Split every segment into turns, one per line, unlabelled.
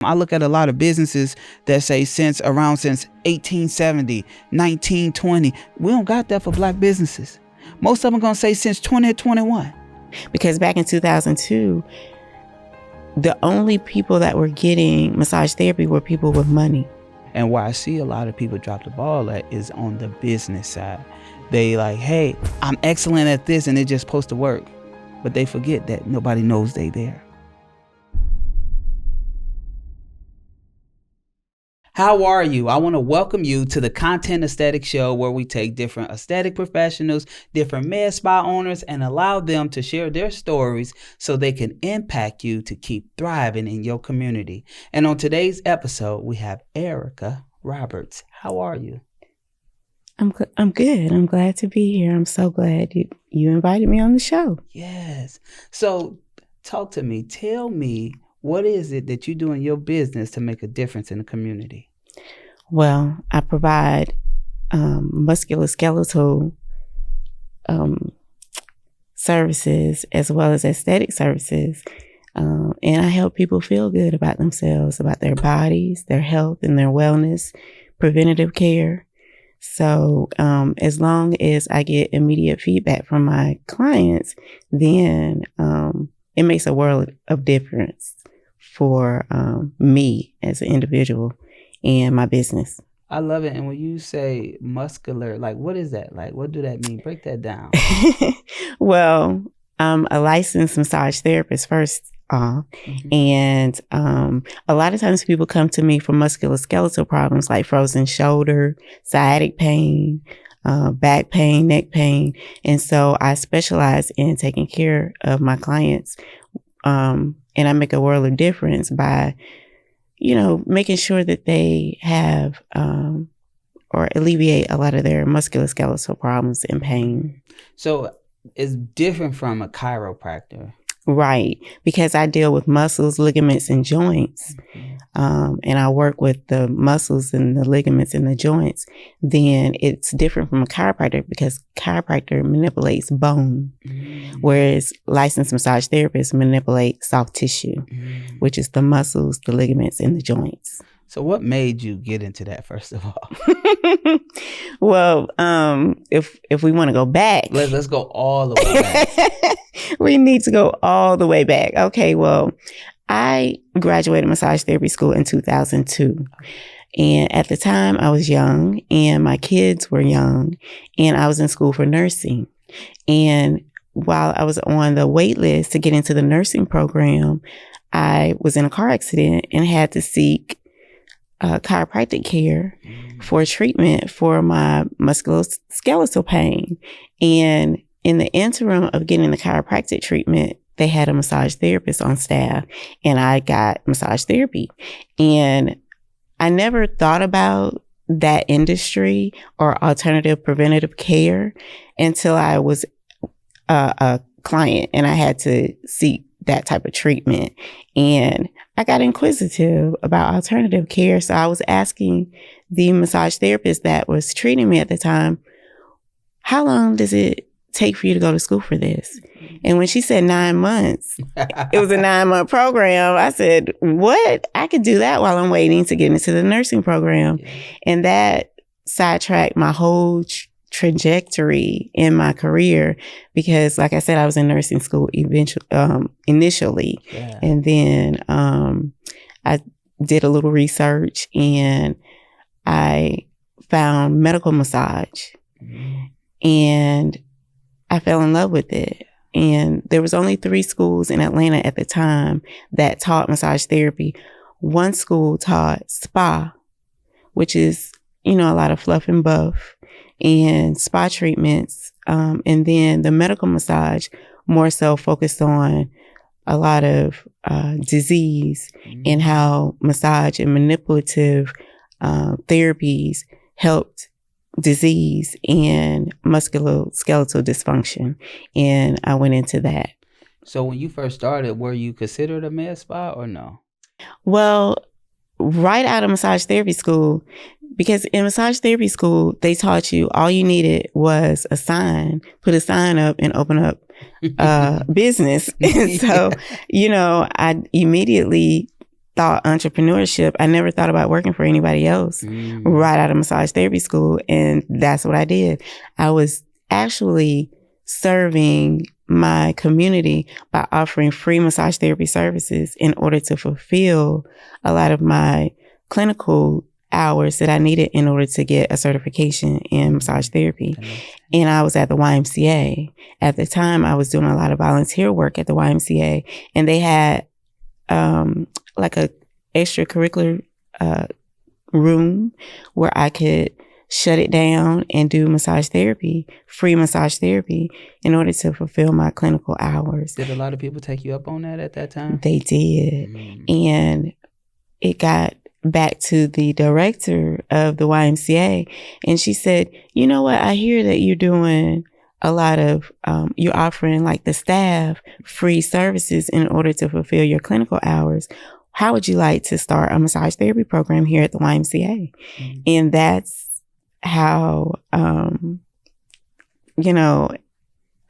I look at a lot of businesses that say since 1870, 1920. We don't got that for black businesses. Most of them going to say since 2021.
Because back in 2002, the only people that were getting massage therapy were people with money.
And where I see a lot of people drop the ball at is on the business side. They like, hey, I'm excellent at this, and they're just supposed to work. But they forget that nobody knows they there. How are you? I want to welcome you to the Content Aesthetic Show, where we take different aesthetic professionals, different med spa owners, and allow them to share their stories so they can impact you to keep thriving in your community. And on today's episode, we have Erica Roberts. How are you?
I'm good. I'm glad to be here. I'm so glad you invited me on the show.
Yes. So talk to me. Tell me, what is it that you do in your business to make a difference in the community?
Well, I provide musculoskeletal services as well as aesthetic services. And I help people feel good about themselves, about their bodies, their health, and their wellness, preventative care. So as long as I get immediate feedback from my clients, then it makes a world of difference for me as an individual and my business.
I love it. And when you say muscular, like, what is that? Like, what do that mean? Break that down.
Well, I'm a licensed massage therapist first off. Mm-hmm. And a lot of times people come to me for musculoskeletal problems like frozen shoulder, sciatic pain, back pain, neck pain. And so I specialize in taking care of my clients. And I make a world of difference by, making sure that they have or alleviate a lot of their musculoskeletal problems and pain.
So it's different from a chiropractor.
Right, because I deal with muscles, ligaments, and joints, and I work with the muscles and the ligaments and the joints. Then it's different from a chiropractor because chiropractor manipulates bone, whereas licensed massage therapists manipulate soft tissue, which is the muscles, the ligaments, and the joints.
So what made you get into that, first of all?
Well, if we want to go back.
Let's go all the way back.
We need to go all the way back. Okay, well, I graduated massage therapy school in 2002. And at the time, I was young and my kids were young and I was in school for nursing. And while I was on the wait list to get into the nursing program, I was in a car accident and had to seek chiropractic care for treatment for my musculoskeletal pain. And in the interim of getting the chiropractic treatment, they had a massage therapist on staff and I got massage therapy. And I never thought about that industry or alternative preventative care until I was a client and I had to seek that type of treatment. And I got inquisitive about alternative care. So I was asking the massage therapist that was treating me at the time, how long does it take for you to go to school for this? And when she said 9 months, it was a 9-month program. I said, what? I could do that while I'm waiting to get into the nursing program. Yeah. And that sidetracked my whole trajectory in my career because, like I said, I was in nursing school initially. Yeah. And then I did a little research and I found medical massage. And I fell in love with it. And there was only 3 schools in Atlanta at the time that taught massage therapy. One school taught spa, which is, a lot of fluff and buff and spa treatments. And then the medical massage more so focused on a lot of disease and how massage and manipulative therapies helped disease and musculoskeletal dysfunction. And I went into that.
So when you first started, were you considered a med spa or no?
Well, right out of massage therapy school, because in massage therapy school, they taught you all you needed was a sign, put a sign up and open up business. And so, I immediately thought entrepreneurship, I never thought about working for anybody else right out of massage therapy school. And that's what I did. I was actually serving my community by offering free massage therapy services in order to fulfill a lot of my clinical hours that I needed in order to get a certification in massage therapy. And I was at the YMCA. At the time, I was doing a lot of volunteer work at the YMCA, and they had like a extracurricular room where I could shut it down and do massage therapy, free massage therapy, in order to fulfill my clinical hours.
Did a lot of people take you up on that at that time?
They did. And it got back to the director of the YMCA, and she said, you know what, I hear that you're doing a lot of, you're offering like the staff free services in order to fulfill your clinical hours. How would you like to start a massage therapy program here at the YMCA? And that's how, you know,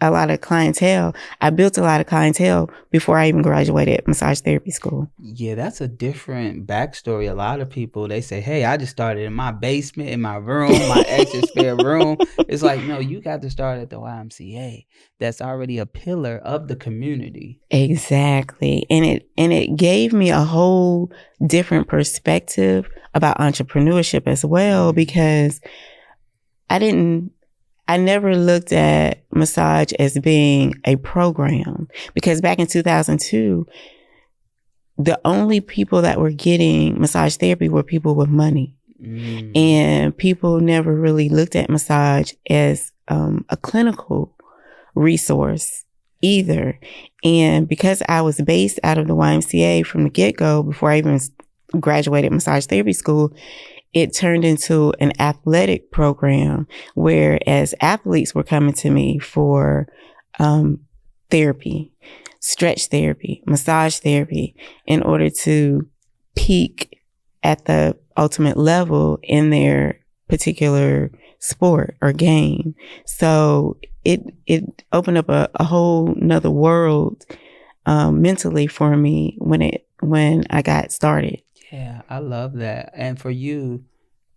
a lot of clientele. I built a lot of clientele before I even graduated massage therapy school.
Yeah, that's a different backstory. A lot of people, they say, hey, I just started in my basement, in my room, my extra spare room. It's like, no, you got to start at the YMCA. That's already a pillar of the community.
Exactly. And it gave me a whole different perspective about entrepreneurship as well, because I never looked at massage as being a program, because back in 2002, the only people that were getting massage therapy were people with money. And people never really looked at massage as a clinical resource either. And because I was based out of the YMCA from the get-go, before I even graduated massage therapy school, it turned into an athletic program, whereas athletes were coming to me for therapy, stretch therapy, massage therapy, in order to peak at the ultimate level in their particular sport or game. So it opened up a whole nother world mentally for me when I got started.
Yeah, I love that. And for you,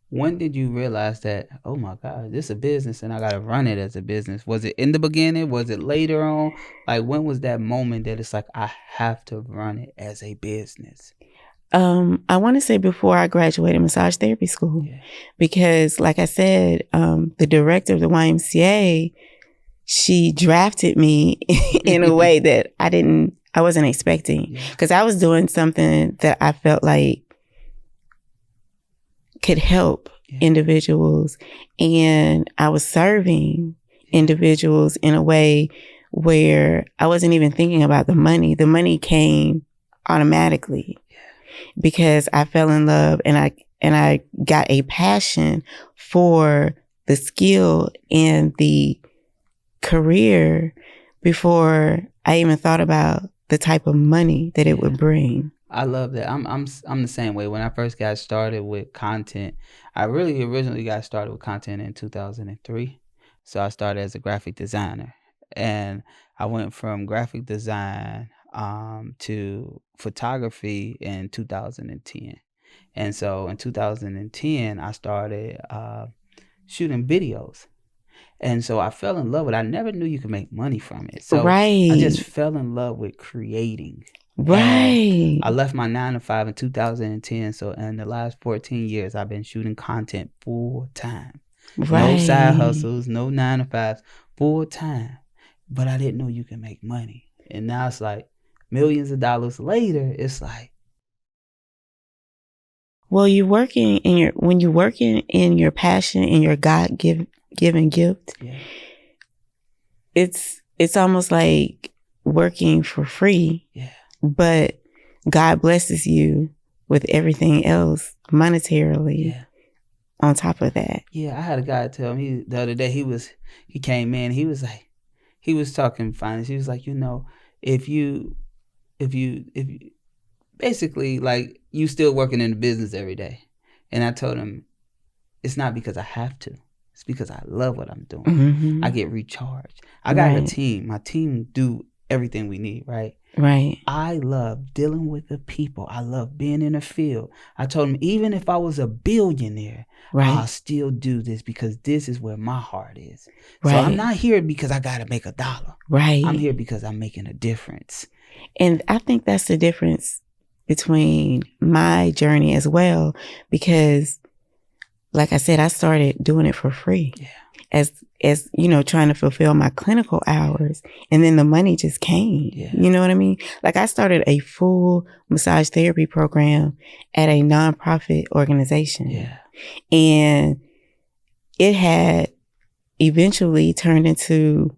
when did you realize that, oh my God, this is a business and I got to run it as a business? Was it in the beginning? Was it later on? Like, when was that moment that it's like, I have to run it as a business?
I want to say before I graduated massage therapy school, because like I said, the director of the YMCA, she drafted me in a way that I wasn't expecting, because I was doing something that I felt like could help individuals, and I was serving individuals in a way where I wasn't even thinking about the money. The money came automatically because I fell in love and I got a passion for the skill and the career before I even thought about the type of money that it would bring.
I love that. I'm the same way. When I first got started with content, I really originally got started with content in 2003. So I started as a graphic designer, and I went from graphic design to photography in 2010. And so in 2010, I started shooting videos. And so I fell in love with it. I never knew you could make money from it. So I just fell in love with creating.
Right.
I left my 9-to-5 in 2010. So in the last 14 years, I've been shooting content full time. No side hustles, no 9-to-5s, full time. But I didn't know you can make money. And now it's like millions of dollars later, it's like.
Well, when you're working in your passion and your God-given gift, it's almost like working for free. But God blesses you with everything else monetarily on top of that.
Yeah, I had a guy tell me the other day, he came in, he was like, he was talking finance. He was like, if you basically, like, you still working in the business every day. And I told him, it's not because I have to. It's because I love what I'm doing. I get recharged. I got a team. My team do everything we need, right?
Right.
I love dealing with the people. I love being in the field. I told him, even if I was a billionaire, I'll
Right.
still do this because this is where my heart is. So I'm
Right.
not here because I got to make $1. I'm
Right.
here because I'm making a difference.
And I think that's the difference between my journey as well, because like I said, I started doing it for free.
Yeah.
As you know, trying to fulfill my clinical hours, and then the money just came.
Yeah.
You know what I mean? Like, I started a full massage therapy program at a nonprofit organization.
Yeah.
And it had eventually turned into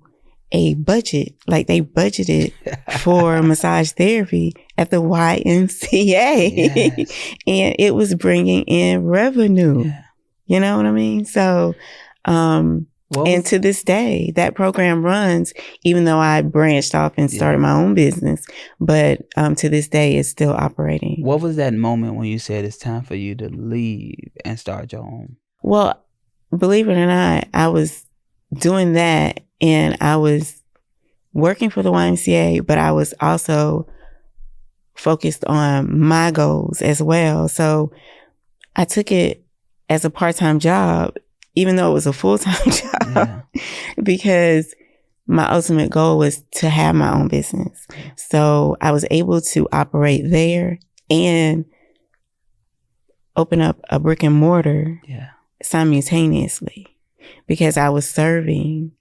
a budget. Like, they budgeted for massage therapy at the YMCA.
Yes.
And it was bringing in revenue.
Yeah.
You know what I mean? So, and to this day, that program runs, even though I branched off and started my own business. But to this day, it's still operating.
What was that moment when you said it's time for you to leave and start your own?
Well, believe it or not, I was doing that, and I was working for the YMCA, but I was also focused on my goals as well. So I took it as a part-time job, even though it was a full-time job, because my ultimate goal was to have my own business. So I was able to operate there and open up a brick and mortar simultaneously, because I was serving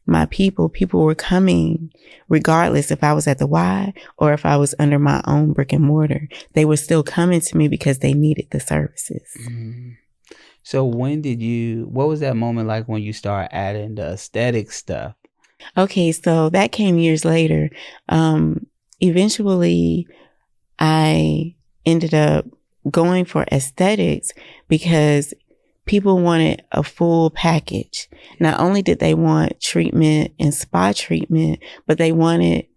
my people. People were coming regardless if I was at the Y or if I was under my own brick and mortar. They were still coming to me because they needed the services.
Mm-hmm. So what was that moment like when you started adding the aesthetic stuff?
Okay, so that came years later. Eventually, I ended up going for aesthetics because people wanted a full package. Not only did they want treatment and spa treatment, but they wanted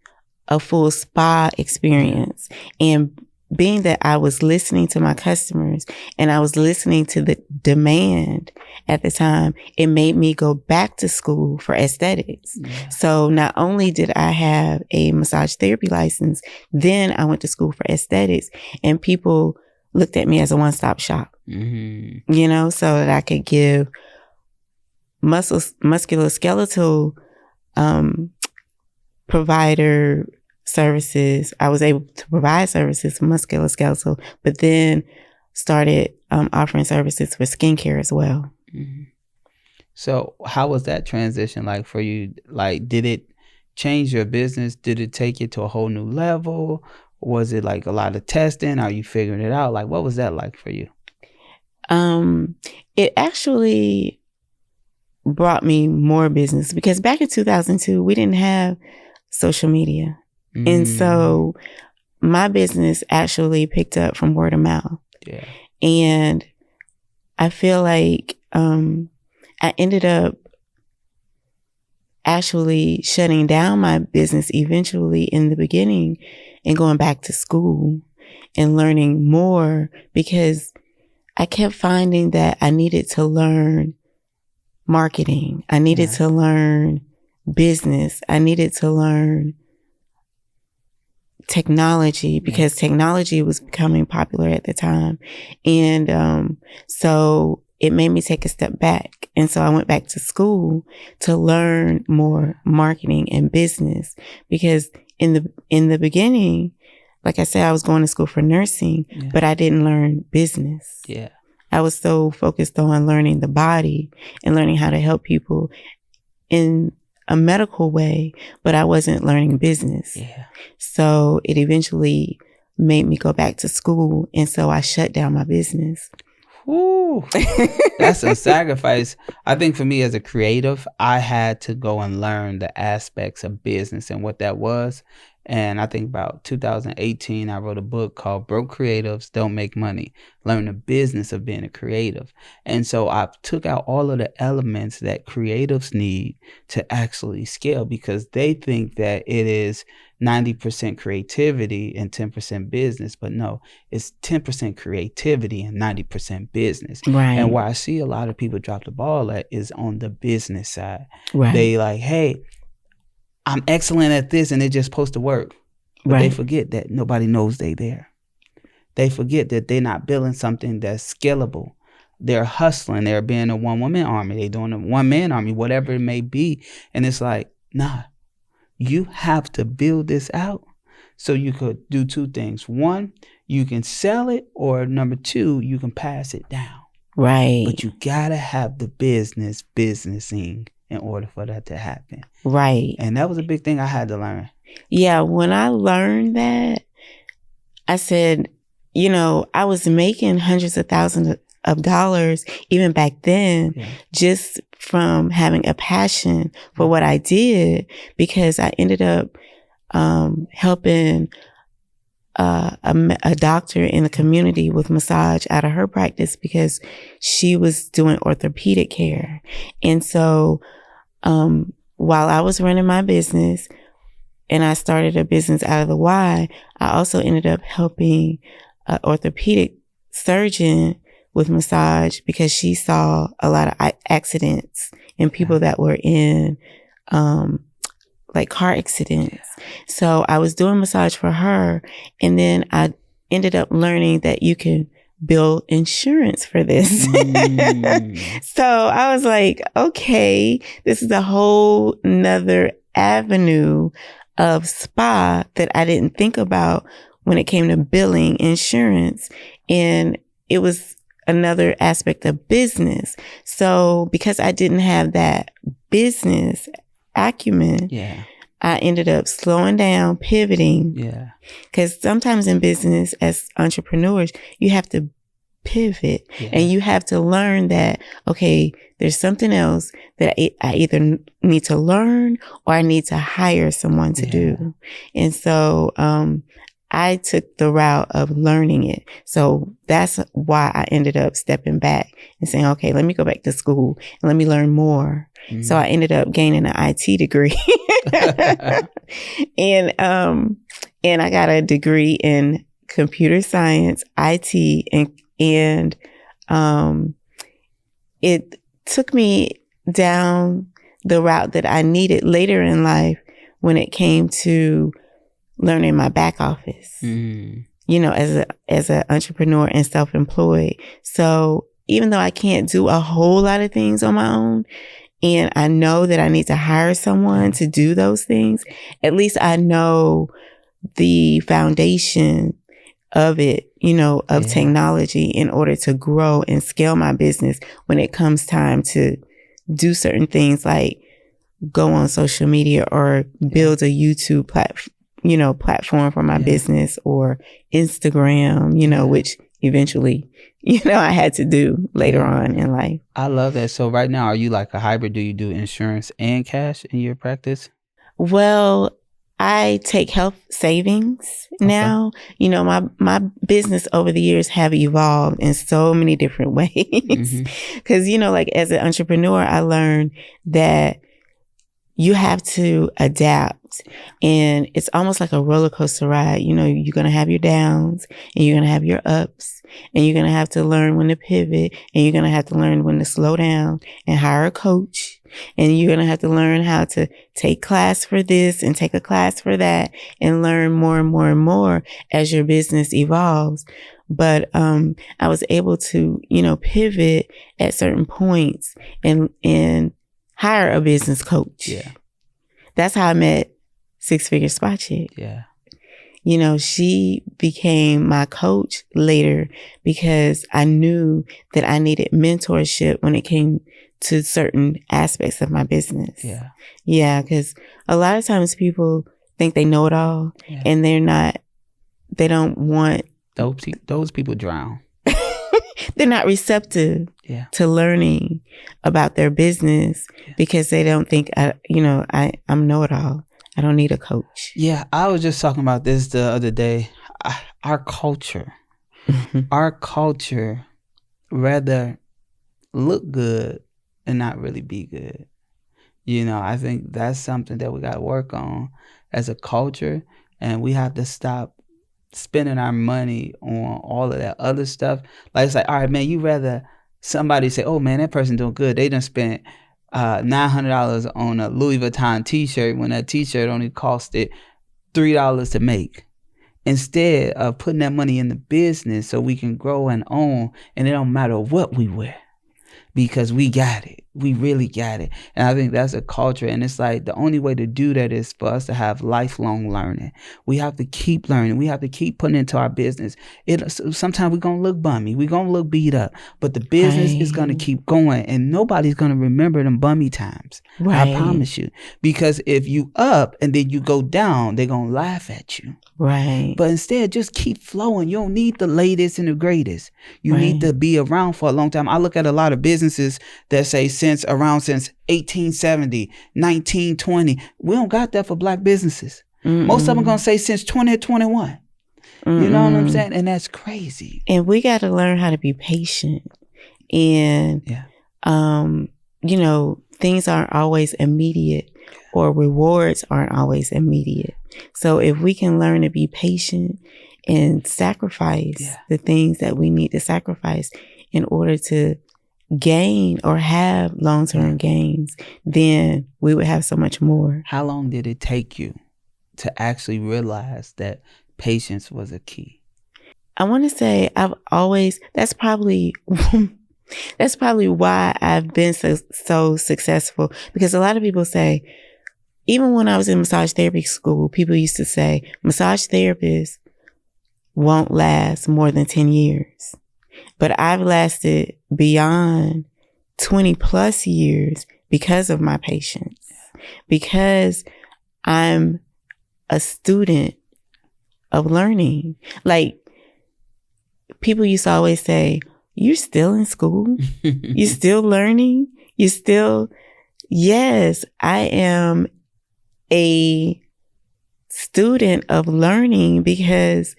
a full spa experience. And being that I was listening to my customers and I was listening to the demand at the time, it made me go back to school for aesthetics. Yeah. So not only did I have a massage therapy license, then I went to school for aesthetics, and people looked at me as a one-stop shop, you know, so that I could give musculoskeletal provider services. I was able to provide services for musculoskeletal, but then started offering services for skincare as well.
Mm-hmm. So how was that transition like for you? Like, did it change your business? Did it take you to a whole new level? Was it like a lot of testing? Are you figuring it out? Like, what was that like for you?
It actually brought me more business, because back in 2002, we didn't have social media. And so my business actually picked up from word of mouth. Yeah. And I feel like I ended up actually shutting down my business eventually in the beginning and going back to school and learning more, because I kept finding that I needed to learn marketing. I needed to learn business. I needed to learn technology, because technology was becoming popular at the time. And so it made me take a step back. And so I went back to school to learn more marketing and business, because in the beginning, like I said, I was going to school for nursing, but I didn't learn business. Yeah. I was so focused on learning the body and learning how to help people in a medical way, but I wasn't learning business. Yeah. So it eventually made me go back to school. And so I shut down my business.
Ooh, that's a sacrifice. I think for me as a creative, I had to go and learn the aspects of business and what that was. And I think about 2018, I wrote a book called Broke Creatives Don't Make Money. Learn the business of being a creative. And so I took out all of the elements that creatives need to actually scale, because they think that it is 90% creativity and 10% business. But no, it's 10% creativity and 90% business. Right. And where I see a lot of people drop the ball at is on the business side. Right. They like, hey, I'm excellent at this, and it's just supposed to work. But they
Right.
forget that nobody knows they there. They forget that they're not building something that's scalable. They're hustling. They're being a one-woman army. They're doing a one-man army, whatever it may be. And it's like, nah, you have to build this out so you could do two things. One, you can sell it, or number two, you can pass it down.
Right.
But you gotta have the businessing in order for that to happen.
Right.
And that was a big thing I had to learn.
Yeah. When I learned that, I said, I was making hundreds of thousands of dollars even back then, just from having a passion for what I did, because I ended up helping a doctor in the community with massage out of her practice because she was doing orthopedic care. And so while I was running my business and I started a business out of the Y, I also ended up helping an orthopedic surgeon with massage because she saw a lot of accidents and people that were in like car accidents. So I was doing massage for her, and then I ended up learning that you can build insurance for this. So I was like, okay, this is a whole nother avenue of spa that I didn't think about when it came to billing insurance. And it was another aspect of business. So because I didn't have that business acumen, I ended up slowing down, pivoting.
Yeah.
Because sometimes in business as entrepreneurs, you have to pivot and you have to learn that, okay, there's something else that I either need to learn or I need to hire someone to do. And so I took the route of learning it. So that's why I ended up stepping back and saying, okay, let me go back to school and let me learn more. So I ended up gaining an IT degree. And I got a degree in computer science, IT, and it took me down the route that I needed later in life when it came to learning my back office, as an entrepreneur and self-employed. So even though I can't do a whole lot of things on my own, and I know that I need to hire someone to do those things, at least I know the foundation of it, of technology in order to grow and scale my business when it comes time to do certain things like go on social media or build a YouTube platform for my business, or Instagram, which eventually, I had to do later on in life.
I love that. So right now, are you like a hybrid? Do you do insurance and cash in your practice?
Well, I take health savings now. My business over the years have evolved in so many different ways. Because, like as an entrepreneur, I learned that you have to adapt. And it's almost like a roller coaster ride. You're going to have your downs and you're going to have your ups, and you're going to have to learn when to pivot, and you're going to have to learn when to slow down and hire a coach. And you're going to have to learn how to take class for this and take a class for that and learn more and more and more as your business evolves. But I was able to, pivot at certain points and hire a business coach.
Yeah.
That's how I met Six Figure Spot Chick.
Yeah.
She became my coach later because I knew that I needed mentorship when it came to certain aspects of my business.
Yeah.
Yeah, because a lot of times people think they know it all, and they don't want.
Those people drown.
They're not receptive to learning about their business because they don't think, I'm know-it-all. I don't need a coach.
Yeah, I was just talking about this the other day. Our culture rather look good and not really be good. I think that's something that we got to work on as a culture, and we have to stop spending our money on all of that other stuff. Like, it's like, all right, man, you rather somebody say, oh man, that person doing good. They done spent $900 on a Louis Vuitton t-shirt when that t-shirt only costed $3 to make, instead of putting that money in the business so we can grow and own, and it don't matter what we wear, because we got it. We really got it. And I think that's a culture. And it's like the only way to do that is for us to have lifelong learning. We have to keep learning. We have to keep putting into our business. Sometimes we're going to look bummy. We're going to look beat up. But the business is going to keep going. And nobody's going to remember them bummy times. Right. I promise you. Because if you up and then you go down, they're going to laugh at you.
Right.
But instead, just keep flowing. You don't need the latest and the greatest. You need to be around for a long time. I look at a lot of businesses that say since 1870, 1920. We don't got that for Black businesses. Most of them are going to say since 2021. You know what I'm saying? And that's crazy.
And we got to learn how to be patient. And, you know, things aren't always immediate, or rewards aren't always immediate. So if we can learn to be patient and sacrifice the things that we need to sacrifice in order to gain or have long-term gains, then we would have so much more.
How long did it take you to actually realize that patience was a key?
I want to say that's probably why I've been so successful, because a lot of people say, even when I was in massage therapy school, people used to say massage therapists won't last more than 10 years. But I've lasted beyond 20 plus years because of my patience, because I'm a student of learning. Like, people used to always say, you're still in school? You're still learning? Yes, I am a student of learning, because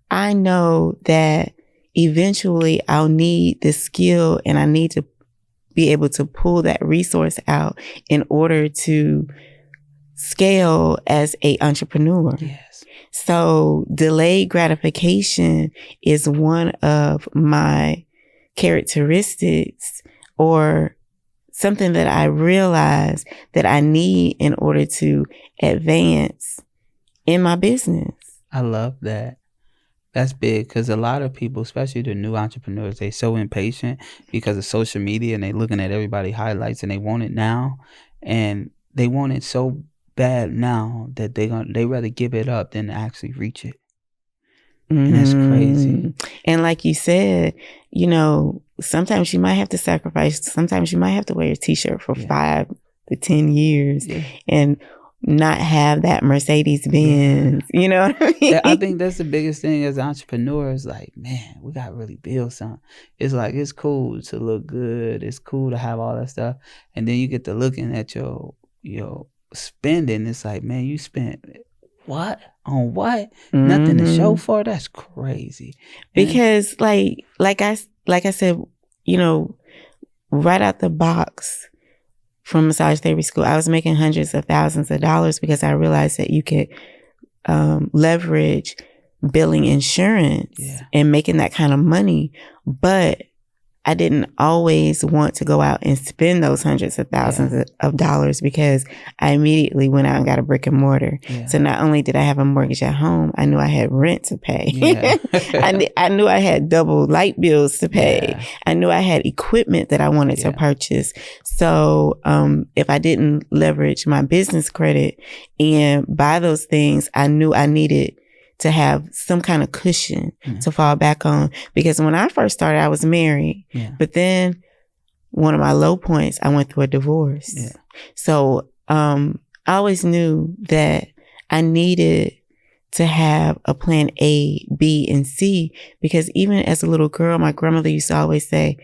I know that eventually I'll need the skill, and I need to be able to pull that resource out in order to scale as an entrepreneur.
Yes.
So delayed gratification is one of my characteristics, or something that I realize that I need in order to advance in my business.
I love that. That's big, because a lot of people, especially the new entrepreneurs, they so impatient because of social media, and they looking at everybody's highlights, and they want it now, and they want it so bad now that they rather give it up than actually reach it. And that's crazy.
And like you said, you know, sometimes you might have to sacrifice. Sometimes you might have to wear a t-shirt for 5 to 10 years and not have that Mercedes Benz. You know what I mean?
I think that's the biggest thing as entrepreneurs. Like, man, we got to really build something. It's like, it's cool to look good. It's cool to have all that stuff. And then you get to looking at your spending. It's like, man, you spent what on what? Nothing to show for. That's crazy.
Because like I said, you know, right out the box from massage therapy school, I was making hundreds of thousands of dollars, because I realized that you could leverage billing insurance and making that kind of money. But I didn't always want to go out and spend those hundreds of thousands of dollars, because I immediately went out and got a brick and mortar. Yeah. So not only did I have a mortgage at home, I knew I had rent to pay. Yeah. I knew I had double light bills to pay. Yeah. I knew I had equipment that I wanted to purchase. So if I didn't leverage my business credit and buy those things, I knew I needed to have some kind of cushion to fall back on. Because when I first started, I was married. Yeah. But then one of my low points, I went through a divorce. Yeah. So I always knew that I needed to have a plan A, B, and C. Because even as a little girl, my grandmother used to always say,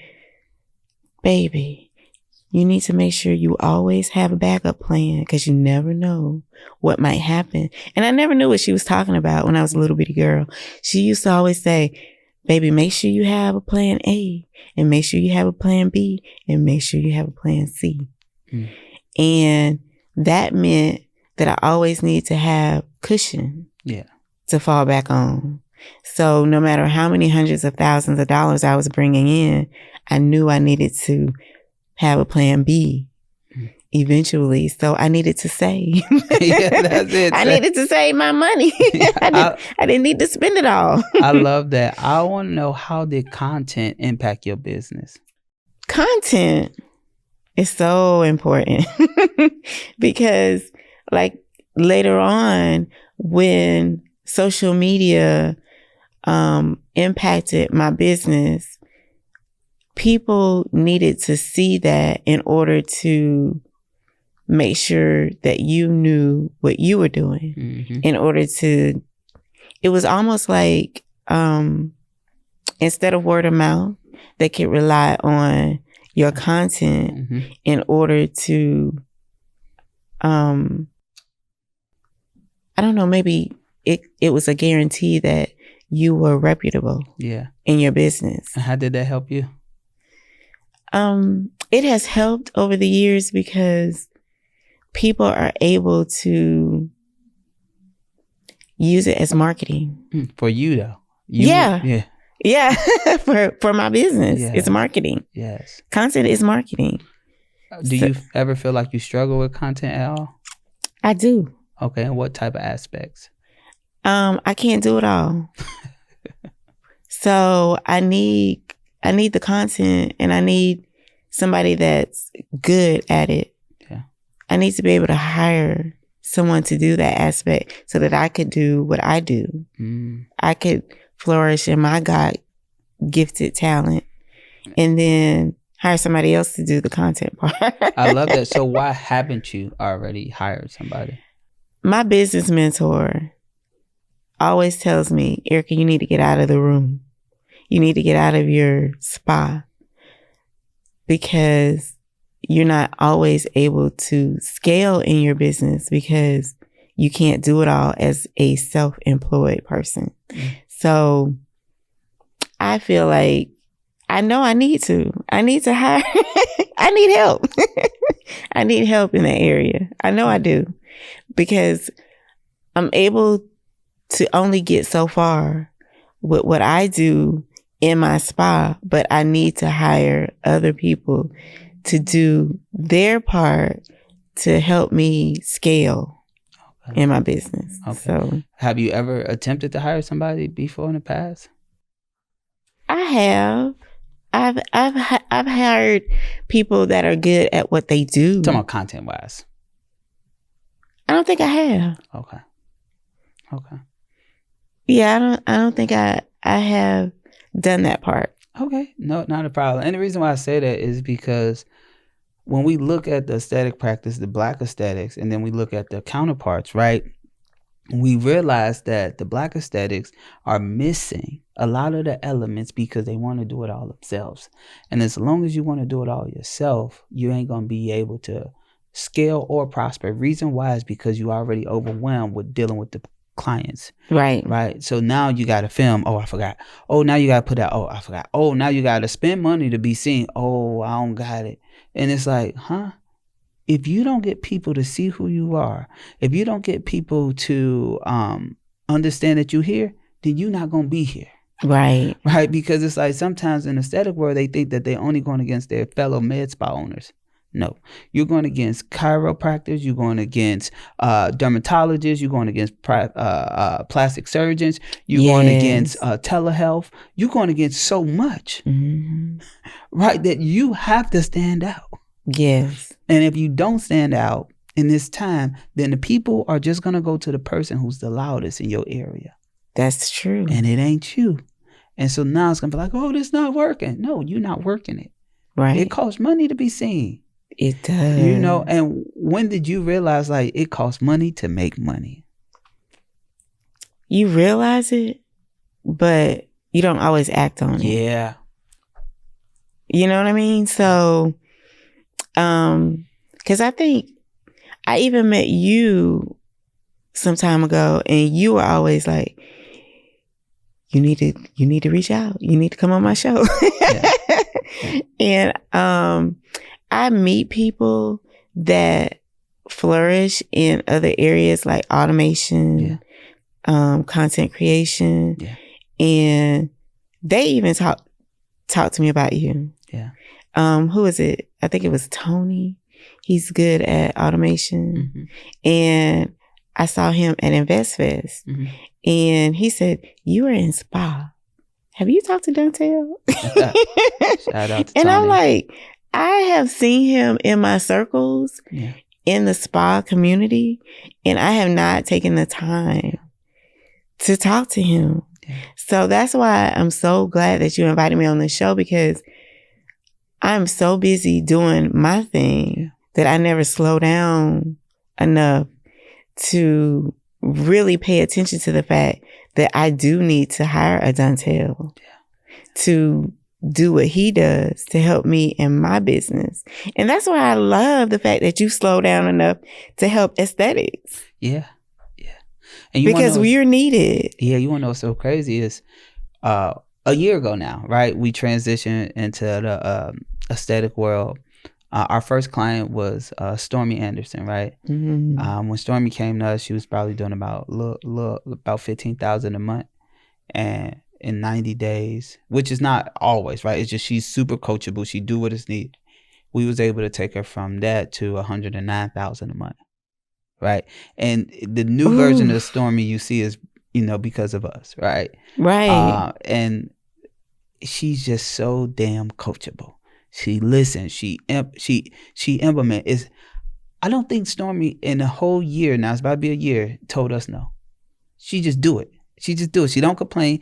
baby, you need to make sure you always have a backup plan, because you never know what might happen. And I never knew what she was talking about when I was a little bitty girl. She used to always say, baby, make sure you have a plan A, and make sure you have a plan B, and make sure you have a plan C. And that meant that I always need to have cushion to fall back on. So no matter how many hundreds of thousands of dollars I was bringing in, I knew I needed to have a plan B eventually. So I needed to save.
Yeah, that's it.
I needed to save my money. I didn't need to spend it all.
I love that. I want to know, how did content impact your business?
Content is so important because like later on when social media impacted my business, people needed to see that in order to make sure that you knew what you were doing.
Mm-hmm.
In order to, it was almost like instead of word of mouth, they could rely on your content
Mm-hmm.
in order to, I don't know, maybe it was a guarantee that you were reputable
Yeah.
in your business.
And how did that help you?
It has helped over the years because people are able to use it as marketing.
For you, though.
Yeah.
Yeah.
for my business.
Yeah.
It's marketing.
Yes.
Content is marketing.
Do you ever feel like you struggle with content at all?
I do.
Okay. And what type of aspects?
I can't do it all. So I need the content and I need somebody that's good at it.
Yeah.
I need to be able to hire someone to do that aspect so that I could do what I do. I could flourish in my God gifted talent and then hire somebody else to do the content part.
I love that. So why haven't you already hired somebody?
My business mentor always tells me, Erica, you need to get out of the room. You need to get out of your spa because you're not always able to scale in your business because you can't do it all as a self-employed person. So I feel like I know I need to hire. I need help. I need help in that area. I know I do because I'm able to only get so far with what I do in my spa, but I need to hire other people to do their part to help me scale in my business.
Okay.
So,
have you ever attempted to hire somebody before in the past?
I have. I've hired people that are good at what they do.
Talking about content wise.
I don't think I have.
Okay.
Yeah, I don't think I have done that part.
Okay. No, not a problem. And the reason why I say that is because when we look at the aesthetic practice, the Black aesthetics, and then we look at the counterparts, right? We realize that the Black aesthetics are missing a lot of the elements because they want to do it all themselves. And as long as you want to do it all yourself, you ain't going to be able to scale or prosper. Reason why is because you already overwhelmed with dealing with the clients. Right. So now you got to film. Oh, I forgot. Oh, now you got to put out. Oh, I forgot. Oh, now you got to spend money to be seen. Oh, I don't got it. And it's like, if you don't get people to see who you are, if you don't get people to understand that you're here, then you're not going to be here.
Right.
Because it's like sometimes in the aesthetic world, they think that they're only going against their fellow med spa owners. No, you're going against chiropractors, you're going against dermatologists, you're going against plastic surgeons, you're going against telehealth, you're going against so much, right, that you have to stand out.
Yes.
And if you don't stand out in this time, then the people are just going to go to the person who's the loudest in your area.
That's true.
And it ain't you. And so now it's going to be like, oh, this not working. No, you're not working it.
Right.
It costs money to be seen.
It does.
You know, and when did you realize like it costs money to make money?
You realize it, but you don't always act on it.
Yeah.
You know what I mean? So, because I think I even met you some time ago and you were always like, you need to reach out. You need to come on my show.
Yeah.
And I meet people that flourish in other areas like automation, content creation.
Yeah.
And they even talk to me about you.
Yeah.
Who is it? I think it was Tony. He's good at automation. And I saw him at InvestFest. And he said, "You are in spa. Have you talked to Dontel?"
Shout out to
And
Tony.
I'm like, I have seen him in my circles in the spa community, and I have not taken the time to talk to him. So that's why I'm so glad that you invited me on the show, because I'm so busy doing my thing that I never slow down enough to really pay attention to the fact that I do need to hire a Dontel to do what he does to help me in my business. And that's why I love the fact that you slow down enough to help aesthetics.
Yeah. And you
because we're needed.
Yeah, you want to know what's so crazy is a year ago now, right? We transitioned into the aesthetic world. Our first client was Stormy Anderson, right? When Stormy came to us, she was probably doing about $15,000 a month, and in 90 days, which is not always, right? It's just she's super coachable. She do what is needed. We was able to take her from that to $109,000 a month, right? And the new version of Stormy you see is, because of us, right?
Right.
And she's just so damn coachable. She listens. She implements. I don't think Stormy in a whole year, now it's about to be a year, told us no. She just do it. She don't complain.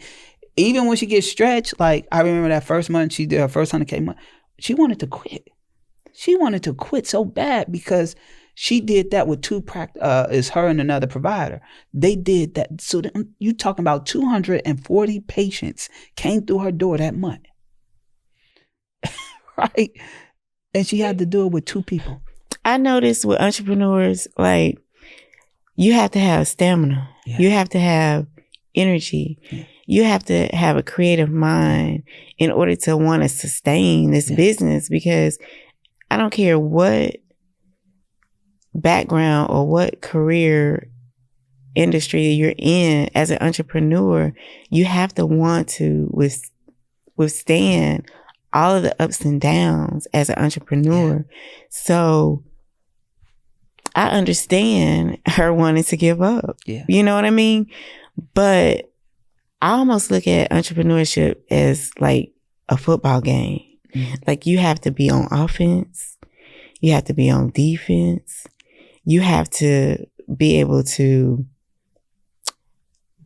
Even when she gets stretched, like I remember that first month she did her first 100K month, she wanted to quit. She wanted to quit so bad because she did that with it's her and another provider. They did that. So you talking about 240 patients came through her door that month. Right? And she had to do it with 2 people.
I noticed with entrepreneurs, like, you have to have stamina. Yeah. You have to have energy. Yeah. You have to have a creative mind in order to want to sustain this business, because I don't care what background or what career industry you're in as an entrepreneur, you have to want to withstand all of the ups and downs as an entrepreneur. So I understand her wanting to give up. Yeah. You know what I mean? But I almost look at entrepreneurship as like a football game. Like, you have to be on offense. You have to be on defense. You have to be able to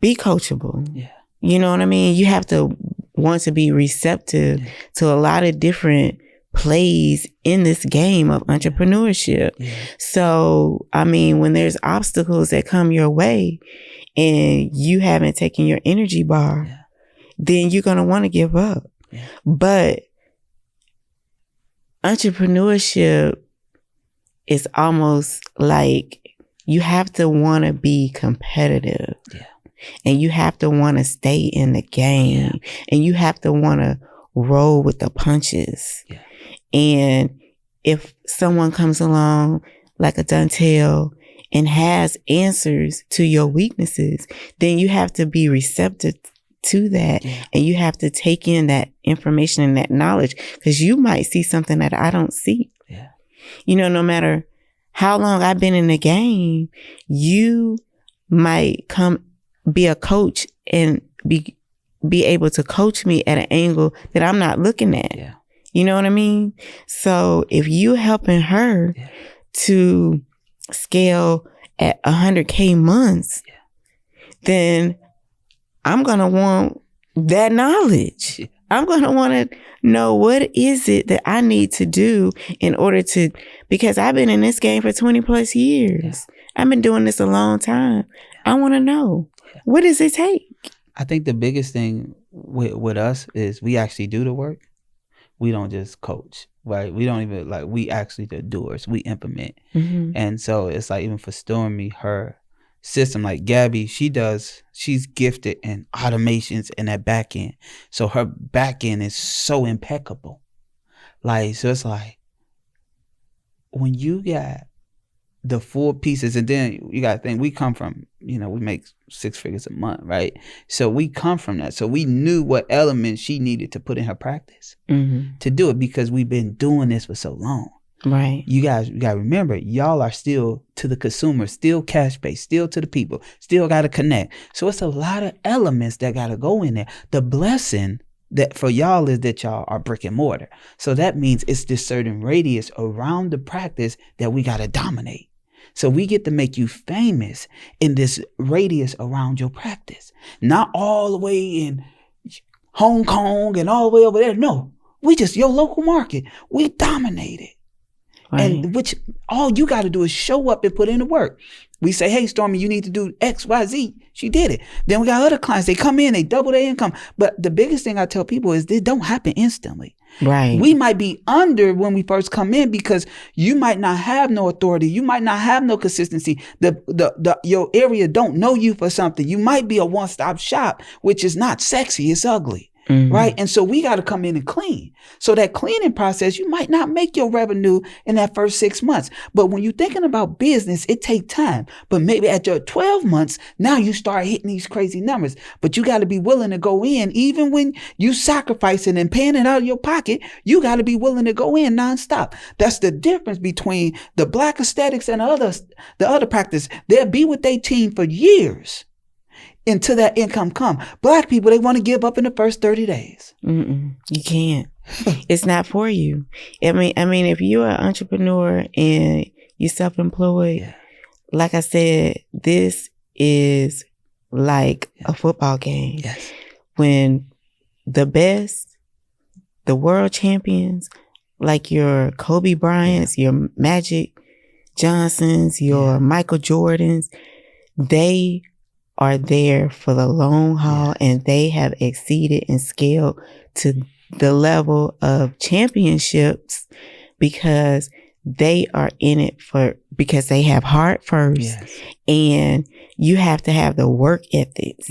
be coachable. Yeah. You know what I mean? You have to want to be receptive to a lot of different plays in this game of entrepreneurship. Yeah. So, I mean, when there's obstacles that come your way and you haven't taken your energy bar, then you're going to want to give up. Yeah. But entrepreneurship is almost like you have to want to be competitive. Yeah. And you have to want to stay in the game. Yeah. And you have to want to roll with the punches. Yeah. And if someone comes along like a Dontel and has answers to your weaknesses, then you have to be receptive to that. Yeah. And you have to take in that information and that knowledge, because you might see something that I don't see. Yeah. No matter how long I've been in the game, you might be a coach and be able to coach me at an angle that I'm not looking at. Yeah. You know what I mean? So if you helping her to scale at 100K months, then I'm going to want that knowledge. Yeah. I'm going to want to know what is it that I need to do in order to, because I've been in this game for 20 plus years. Yeah. I've been doing this a long time. I want to know, what does it take?
I think the biggest thing with us is we actually do the work. We don't just coach, right? We don't even we actually the doers. We implement. Mm-hmm. And so it's like, even for Stormy, her system, like Gabby, she's gifted in automations and that back end. So her back end is so impeccable. So it's like, when you got the 4 pieces, and then you got to think, we come from, we make 6 figures a month, right? So we come from that. So we knew what elements she needed to put in her practice to do it, because we've been doing this for so long.
Right.
You got to remember, y'all are still to the consumer, still cash based, still to the people, still got to connect. So it's a lot of elements that got to go in there. The blessing that for y'all is that y'all are brick and mortar. So that means it's this certain radius around the practice that we got to dominate. So we get to make you famous in this radius around your practice, not all the way in Hong Kong and all the way over there. No, we just your local market. We dominate it.
Right.
And which all you got to do is show up and put in the work. We say, hey, Stormy, you need to do X, Y, Z. She did it. Then we got other clients. They come in, they double their income. But the biggest thing I tell people is this don't happen instantly.
Right.
We might be under when we first come in because you might not have no authority. You might not have no consistency. Your area don't know you for something. You might be a one-stop shop, which is not sexy. It's ugly. Mm-hmm. Right. And so we got to come in and clean. So that cleaning process, you might not make your revenue in that first 6 months. But when you're thinking about business, it takes time. But maybe at your 12 months, now you start hitting these crazy numbers. But you got to be willing to go in. Even when you sacrificing and paying it out of your pocket, you got to be willing to go in nonstop. That's the difference between the Black aesthetics and the other practice. They'll be with their team for years until that income come. Black people, they want to give up in the first 30 days.
You can't. It's not for you. I mean, if you're an entrepreneur and you're self-employed, like I said, this is like a football game.
Yes.
When the best, the world champions, like your Kobe Bryants, your Magic Johnsons, your Michael Jordans, they are there for the long haul, and they have exceeded and scaled to the level of championships because they are in it because they have heart first, and you have to have the work ethics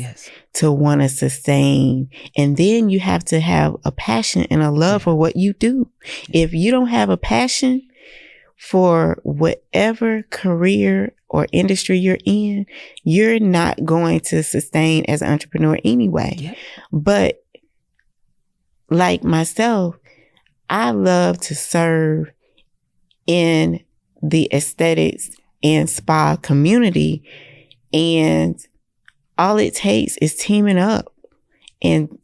to want to sustain, and then you have to have a passion and a love for what you do. If you don't have a passion for whatever career or industry you're in, you're not going to sustain as an entrepreneur anyway. But like myself, I love to serve in the aesthetics and spa community, and all it takes is teaming up and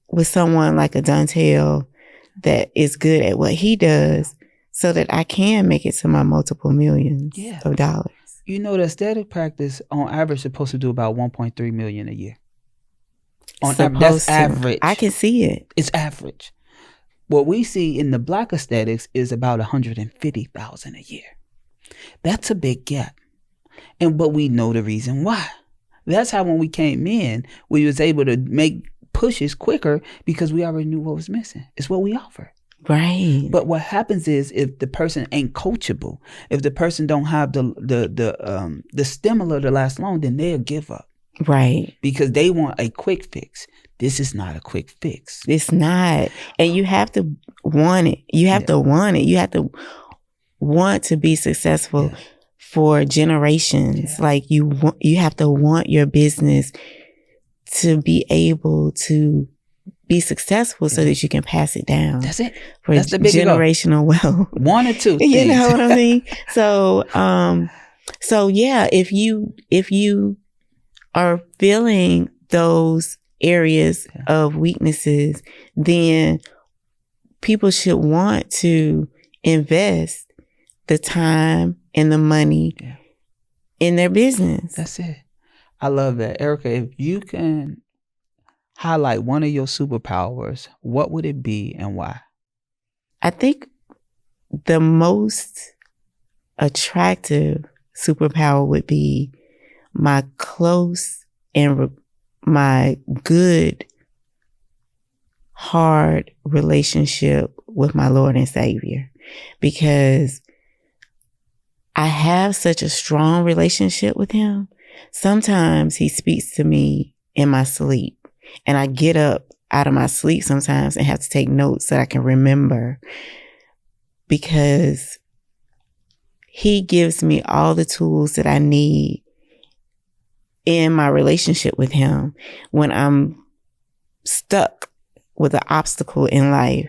with someone like a Dontel that is good at what he does, so that I can make it to my multiple millions of dollars.
You know, the aesthetic practice on average is supposed to do about 1.3 million a year. That's average.
I can see it.
It's average. What we see in the Black aesthetics is about 150,000 a year. That's a big gap. But we know the reason why. That's how when we came in, we was able to make pushes quicker because we already knew what was missing. It's what we offer.
Right.
But what happens is if the person ain't coachable, if the person don't have the stimuli to last long, then they'll give up.
Right.
Because they want a quick fix. This is not a quick fix.
It's not. And you have to want it. You have to want it. You have to want to be successful for generations. Like you have to want your business to be able to be successful so that you can pass it down.
That's it.
For
That's the big
generational wealth.
One or two things.
You know what I mean? So yeah, if you are feeling those areas of weaknesses, then people should want to invest the time and the money in their business.
That's it. I love that. Erica, if you can highlight one of your superpowers, what would it be and why?
I think the most attractive superpower would be my close and my good, hard relationship with my Lord and Savior, because I have such a strong relationship with him. Sometimes he speaks to me in my sleep, and I get up out of my sleep sometimes and have to take notes so that I can remember, because he gives me all the tools that I need in my relationship with him when I'm stuck with an obstacle in life.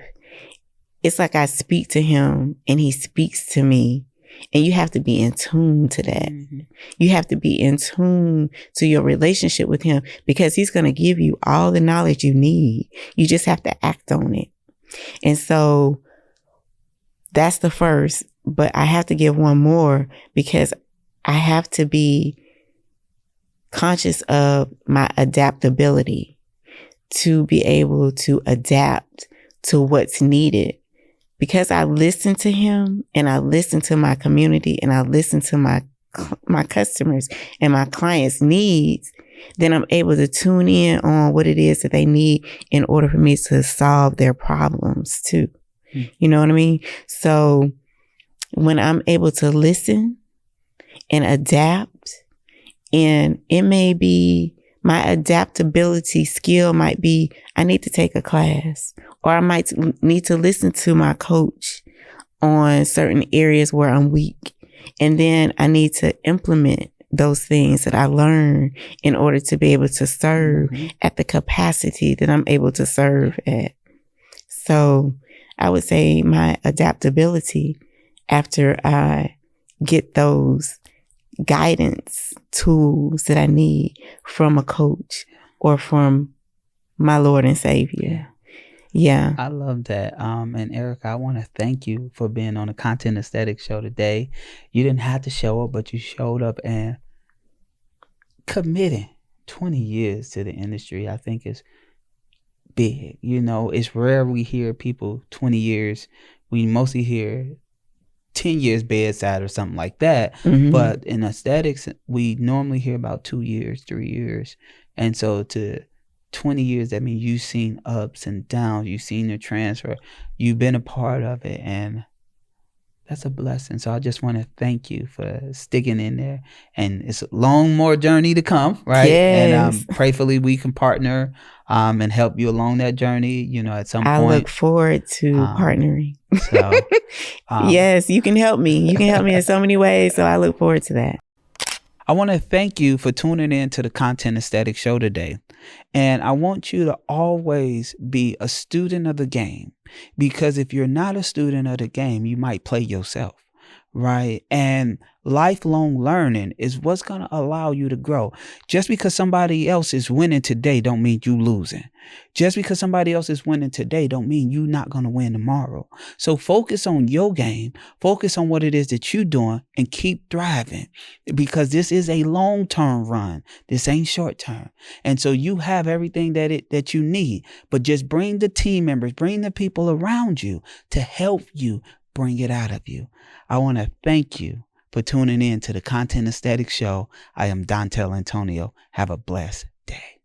it's like I speak to him and he speaks to me. And you have to be in tune to that. Mm-hmm. You have to be in tune to your relationship with him, because he's going to give you all the knowledge you need. You just have to act on it. And so that's the first. But I have to give one more, because I have to be conscious of my adaptability to be able to adapt to what's needed. Because I listen to him, and I listen to my community, and I listen to my customers and my clients' needs, then I'm able to tune in on what it is that they need in order for me to solve their problems too. Mm. You know what I mean? So when I'm able to listen and adapt, and it may be my adaptability skill might be, I need to take a class, or I might need to listen to my coach on certain areas where I'm weak. And then I need to implement those things that I learned in order to be able to serve at the capacity that I'm able to serve at. So I would say my adaptability, after I get those guidance tools that I need from a coach or from my Lord and Savior. Yeah.
I love that. And Erica, I want to thank you for being on the Content Aesthetics Show today. You didn't have to show up, but you showed up and committing 20 years to the industry. I think is big. You know, it's rare we hear people 20 years. We mostly hear 10 years bedside or something like that. Mm-hmm. But in aesthetics, we normally hear about 2 years, 3 years. And so to 20 years, that means you've seen ups and downs, you've seen the transfer, you've been a part of it, and that's a blessing. So I just want to thank you for sticking in there, and it's a long more journey to come, right?
Yes.
And prayerfully we can partner and help you along that journey, you know, at some point.
I look forward to partnering. So, yes, you can help me. You can help me in so many ways, so I look forward to that.
I want to thank you for tuning in to the Content Aesthetics Show today. And I want you to always be a student of the game, because if you're not a student of the game, you might play yourself, right? And lifelong learning is what's going to allow you to grow. Just because somebody else is winning today don't mean you losing. Just because somebody else is winning today don't mean you're not going to win tomorrow. So focus on your game, focus on what it is that you're doing, and keep thriving, because this is a long-term run. This ain't short-term. And so you have everything that you need, but just bring the team members, bring the people around you to help you bring it out of you. I want to thank you for tuning in to the Content Aesthetics Show. I am Dontel Antonio. Have a blessed day.